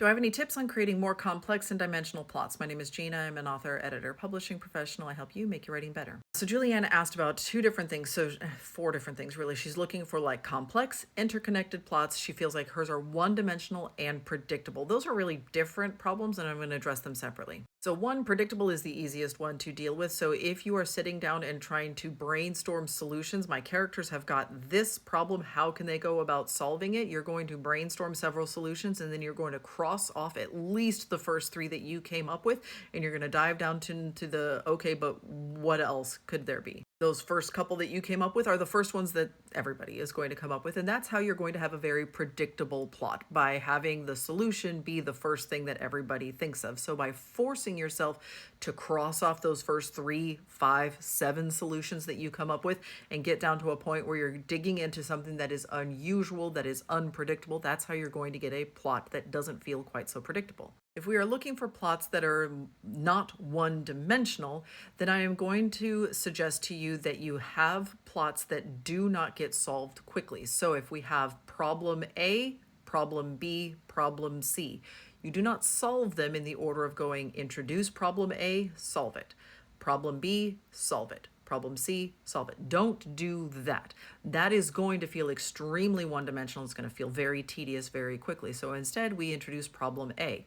Do I have any tips on creating more complex and dimensional plots? My name is Gina. I'm an author, editor, publishing professional. I help you make your writing better. So Julianne asked about two different things. So four different things, really. She's looking for like complex, interconnected plots. She feels like hers are one-dimensional and predictable. Those are really different problems, and I'm going to address them separately. So one, predictable is the easiest one to deal with. So if you are sitting down and trying to brainstorm solutions, my characters have got this problem. How can they go about solving it? You're going to brainstorm several solutions, and then you're going to cross off at least the first three that you came up with, and you're going to dive down to the, okay, but what else could there be? Those first couple that you came up with are the first ones that everybody is going to come up with. And that's how you're going to have a very predictable plot, by having the solution be the first thing that everybody thinks of. So by forcing yourself to cross off those first 3, 5, 7 solutions that you come up with and get down to a point where you're digging into something that is unusual, that is unpredictable, that's how you're going to get a plot that doesn't feel quite so predictable. If we are looking for plots that are not one-dimensional, then I am going to suggest to you that you have plots that do not get solved quickly. So if we have problem A, problem B, problem C, you do not solve them in the order of going introduce problem A, solve it. Problem B, solve it. Problem C, solve it. Don't do that. That is going to feel extremely one-dimensional. It's going to feel very tedious very quickly. So instead, we introduce problem A,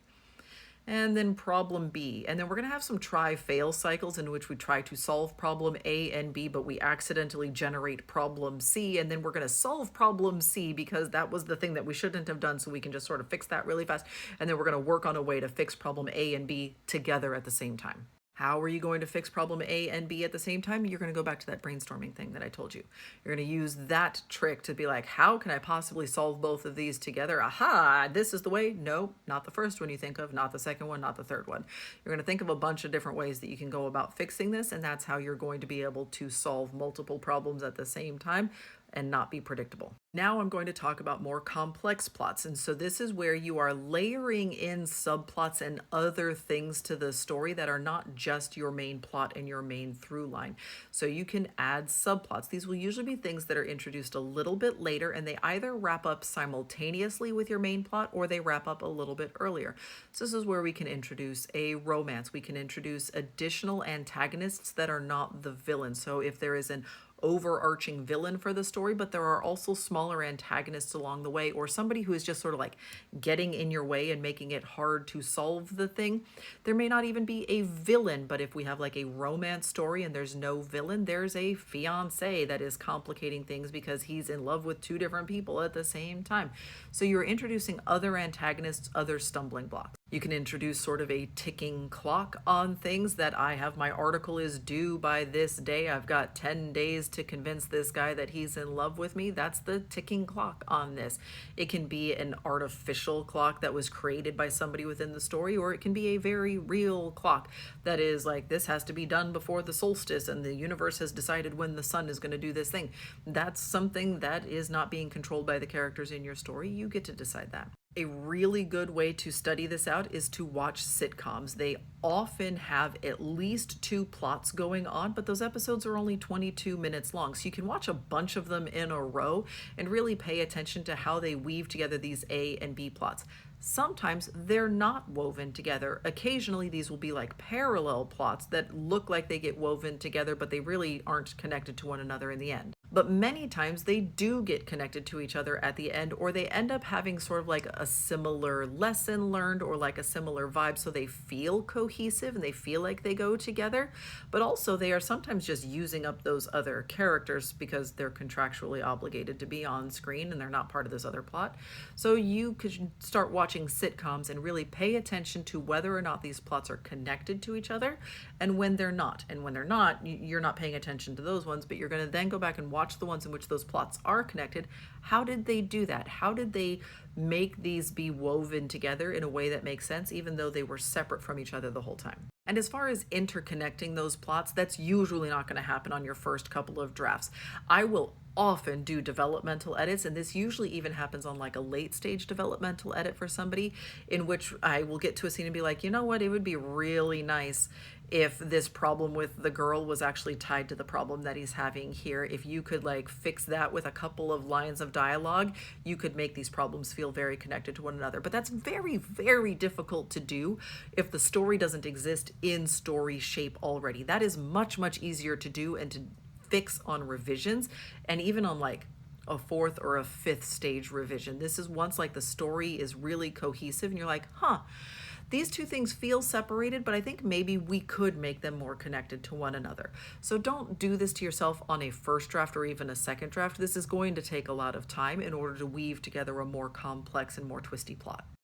and then problem B. And then we're going to have some try-fail cycles in which we try to solve problem A and B, but we accidentally generate problem C. And then we're going to solve problem C because that was the thing that we shouldn't have done, so we can just sort of fix that really fast. And then we're going to work on a way to fix problem A and B together at the same time. How are you going to fix problem A and B at the same time? You're going to go back to that brainstorming thing that I told you. You're going to use that trick to be like, how can I possibly solve both of these together? Aha, this is the way. No, not the first one you think of, not the second one, not the third one. You're going to think of a bunch of different ways that you can go about fixing this, and that's how you're going to be able to solve multiple problems at the same time and not be predictable. Now I'm going to talk about more complex plots. And so this is where you are layering in subplots and other things to the story that are not just your main plot and your main through line. So you can add subplots. These will usually be things that are introduced a little bit later, and they either wrap up simultaneously with your main plot or they wrap up a little bit earlier. So this is where we can introduce a romance. We can introduce additional antagonists that are not the villain. So if there is an overarching villain for the story, but there are also smaller antagonists along the way, or somebody who is just sort of like getting in your way and making it hard to solve the thing. There may not even be a villain, but if we have like a romance story and there's no villain, there's a fiance that is complicating things because he's in love with two different people at the same time. So you're introducing other antagonists, other stumbling blocks. You can introduce sort of a ticking clock on things, that I have my article is due by this day. I've got 10 days to convince this guy that he's in love with me. That's the ticking clock on this. It can be an artificial clock that was created by somebody within the story, or it can be a very real clock that is like, this has to be done before the solstice and the universe has decided when the sun is going to do this thing. That's something that is not being controlled by the characters in your story. You get to decide that. A really good way to study this out is to watch sitcoms. They often have at least 2 plots going on, but those episodes are only 22 minutes long. So you can watch a bunch of them in a row and really pay attention to how they weave together these A and B plots. Sometimes they're not woven together. Occasionally these will be like parallel plots that look like they get woven together, but they really aren't connected to one another in the end. But many times they do get connected to each other at the end, or they end up having sort of like a similar lesson learned or like a similar vibe, so they feel cohesive and they feel like they go together. But also they are sometimes just using up those other characters because they're contractually obligated to be on screen and they're not part of this other plot. So you could start watching sitcoms and really pay attention to whether or not these plots are connected to each other and when they're not. And when they're not, you're not paying attention to those ones, but you're going to then go back and watch the ones in which those plots are connected. How did they do that? How did they make these be woven together in a way that makes sense, even though they were separate from each other the whole time? And as far as interconnecting those plots, that's usually not going to happen on your first couple of drafts. I will often do developmental edits, and this usually even happens on like a late stage developmental edit for somebody, in which I will get to a scene and be like, you know what, it would be really nice if this problem with the girl was actually tied to the problem that he's having here. If you could like fix that with a couple of lines of dialogue, you could make these problems feel very connected to one another. But that's very, very difficult to do if the story doesn't exist in story shape already. That is much, much easier to do and to fix on revisions, and even on like a fourth or a fifth stage revision. This is once like the story is really cohesive and you're like, huh, these two things feel separated, but I think maybe we could make them more connected to one another. So don't do this to yourself on a first draft or even a second draft. This is going to take a lot of time in order to weave together a more complex and more twisty plot.